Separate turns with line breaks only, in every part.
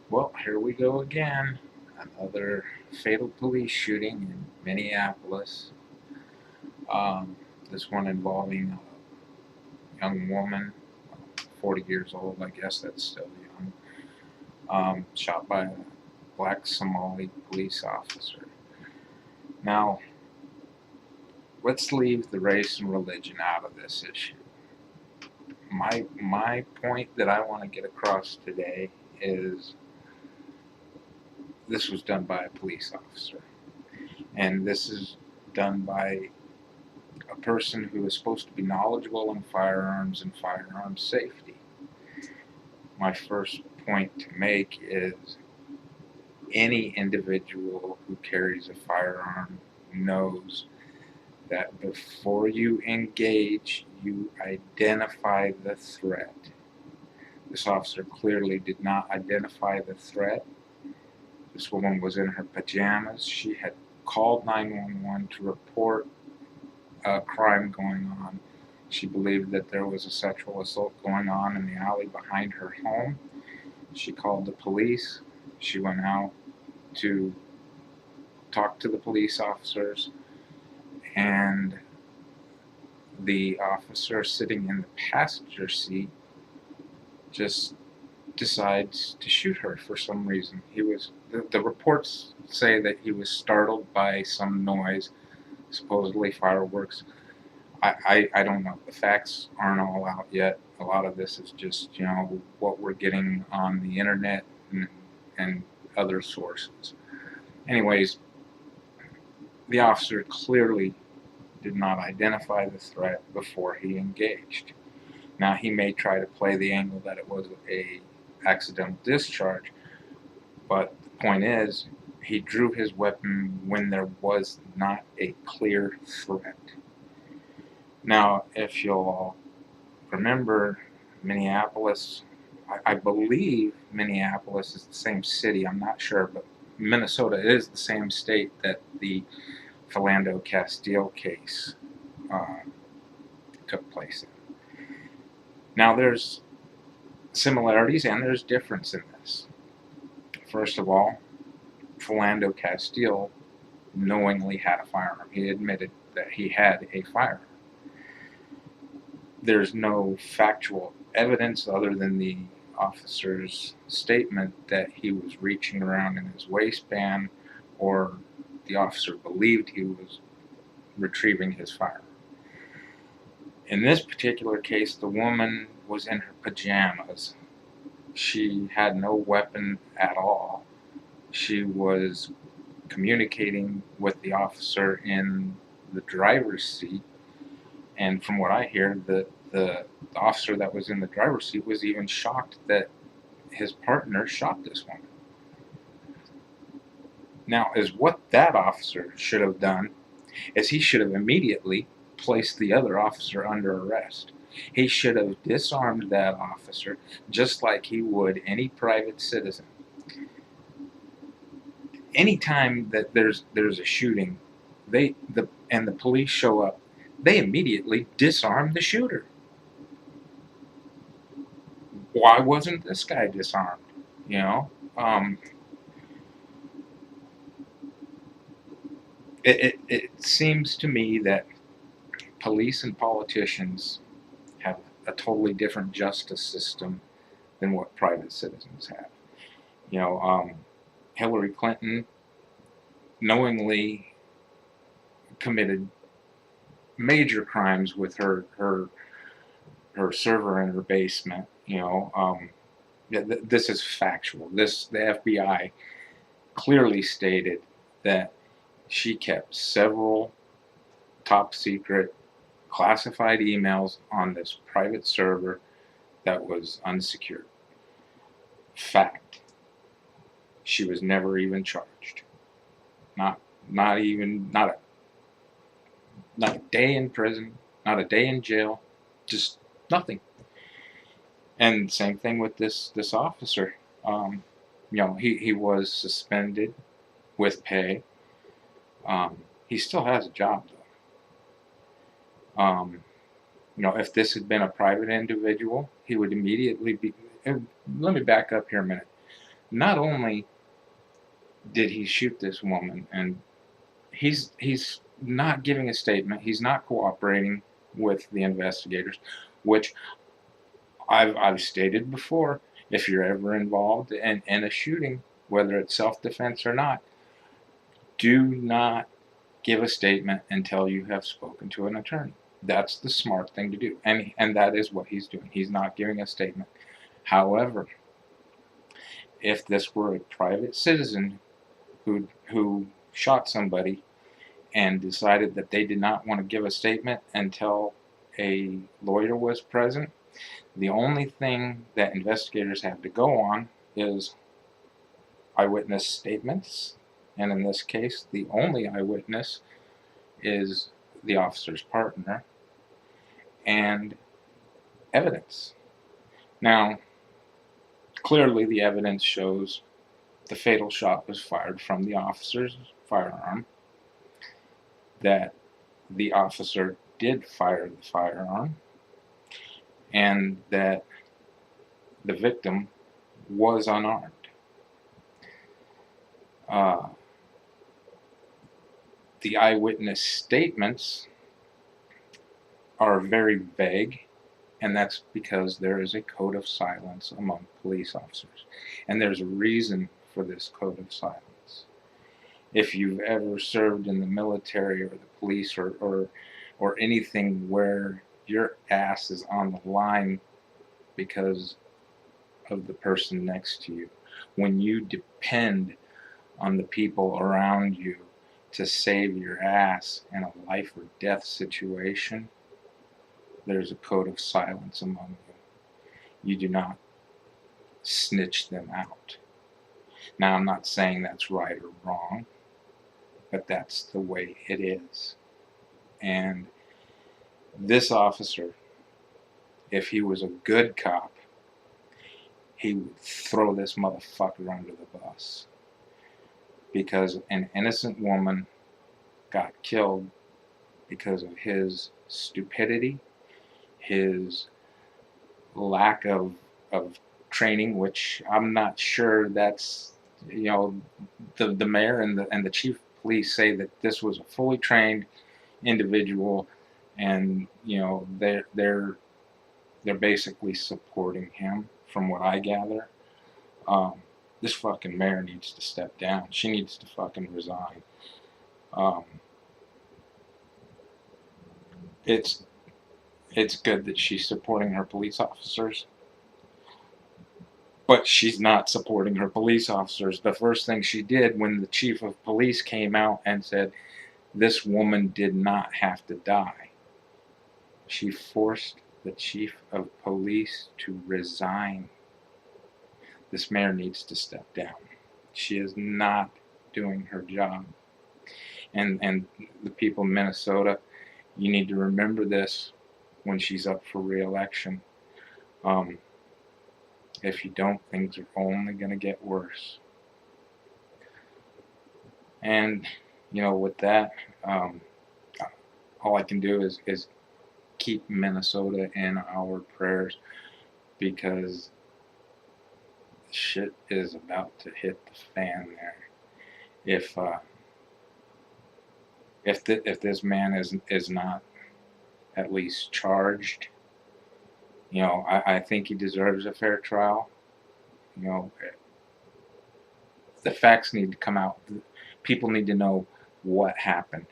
Well, here we go again. Another fatal police shooting in Minneapolis. Um, this one involving a young woman, 40 years old, I guess that's still young, shot by a black Somali police officer. Now, let's leave the race and religion out of this issue. My point that I want to get across today is this was done by a police officer, and this is done by a person who is supposed to be knowledgeable in firearms and firearms safety. My first point to make is any individual who carries a firearm knows that before you engage, you identify the threat. This officer clearly did not identify the threat. This woman was in her pajamas. She had called 911 to report a crime going on. She believed that there was a sexual assault going on in the alley behind her home. She called the police. She went out to talk to the police officers, and the officer sitting in the passenger seat just decides to shoot her for some reason. The reports say that he was startled by some noise, supposedly fireworks. I don't know. The facts aren't all out yet. A lot of this is just, what we're getting on the internet and other sources. Anyways, the officer clearly did not identify the threat before he engaged. Now, he may try to play the angle that it was a accidental discharge, but the point is, he drew his weapon when there was not a clear threat. Now, if you'll remember, Minneapolis, I believe Minneapolis is the same city, I'm not sure, but Minnesota is the same state that the Philando Castile case uh, took place in. Now, there's similarities and there's difference in this. First of all, Philando Castile knowingly had a firearm. He admitted that he had a firearm. There's no factual evidence other than the officer's statement that he was reaching around in his waistband, or the officer believed he was retrieving his firearm. In this particular case, the woman was in her pajamas. She had no weapon at all. She was communicating with the officer in the driver's seat, and from what I hear, the officer that was in the driver's seat was even shocked that his partner shot this woman. Now, is what that officer should have done is he should have immediately placed the other officer under arrest. He should have disarmed that officer just like he would any private citizen. Anytime that there's a shooting, the police show up, they immediately disarm the shooter. Why wasn't this guy disarmed? You know, um, it seems to me that police and politicians have a totally different justice system than what private citizens have. You know, Hillary Clinton knowingly committed major crimes with her server in her basement. Yeah, this is factual. The FBI clearly stated that she kept several top secret classified emails on this private server that was unsecured. Fact. She was never even charged. Not not even not a day in prison, not a day in jail, just nothing. And same thing with this officer. He was suspended with pay. He still has a job though. If this had been a private individual, he would immediately be. Let me back up here a minute. Not only did he shoot this woman, and he's not giving a statement, he's not cooperating with the investigators, which I've stated before. If you're ever involved in a shooting, whether it's self-defense or not, do not give a statement until you have spoken to an attorney. That's the smart thing to do, and that is what he's doing. He's not giving a statement. However, if this were a private citizen who shot somebody and decided that they did not want to give a statement until a lawyer was present, the only thing that investigators have to go on is eyewitness statements, and in this case, the only eyewitness is the officer's partner, and evidence. Now, clearly the evidence shows the fatal shot was fired from the officer's firearm, that the officer did fire the firearm, and that the victim was unarmed. Uh, the eyewitness statements are very vague, and that's because there is a code of silence among police officers. And there's a reason for this code of silence. If you've ever served in the military or the police or anything where your ass is on the line because of the person next to you, when you depend on the people around you to save your ass in a life or death situation, there's a code of silence among you. You do not snitch them out. Now, I'm not saying that's right or wrong, but that's the way it is. And this officer, if he was a good cop, he would throw this motherfucker under the bus. Because an innocent woman got killed because of his stupidity, his lack of training, which I'm not sure that's, the mayor and the chief of police say that this was a fully trained individual, and they're basically supporting him from what I gather. This fucking mayor needs to step down. She needs to fucking resign. Um, it's good that she's supporting her police officers, but she's not supporting her police officers. The first thing she did when the chief of police came out and said this woman did not have to die, she forced the chief of police to resign. This mayor needs to step down. She is not doing her job. And the people in Minnesota, you need to remember this when she's up for re-election. If you don't, things are only going to get worse. And, with that, all I can do is keep Minnesota in our prayers, because shit is about to hit the fan there. If this man is not at least charged, I think he deserves a fair trial. The facts need to come out. People need to know what happened.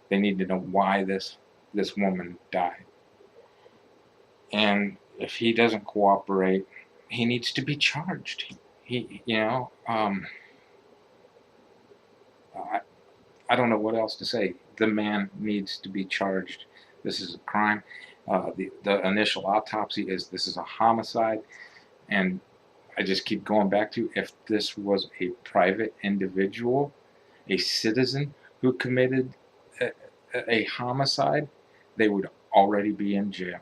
They need to know why this woman died. And if he doesn't cooperate, he needs to be charged. I don't know what else to say. The man needs to be charged. This is a crime. The initial autopsy this is a homicide, and I just keep going back to, if this was a private individual, a citizen who committed a homicide, they would already be in jail.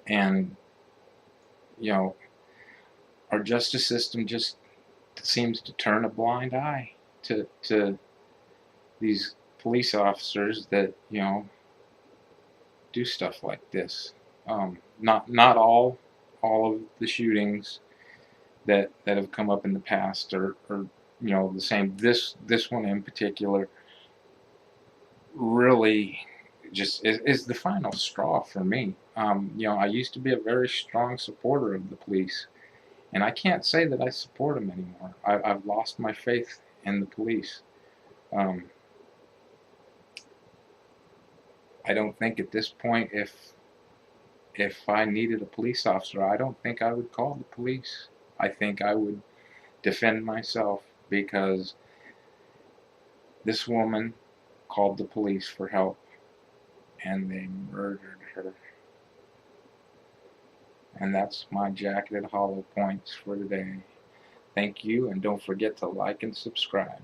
And our justice system just seems to turn a blind eye to these police officers that do stuff like this. Not all of the shootings that have come up in the past, or the same. This one in particular really just is the final straw for me. I used to be a very strong supporter of the police, and I can't say that I support them anymore. I've lost my faith in the police. Um, I don't think at this point, if I needed a police officer, I don't think I would call the police. I think I would defend myself, because this woman called the police for help and they murdered her. And that's my jacketed hollow points for today. Thank you, and don't forget to like and subscribe.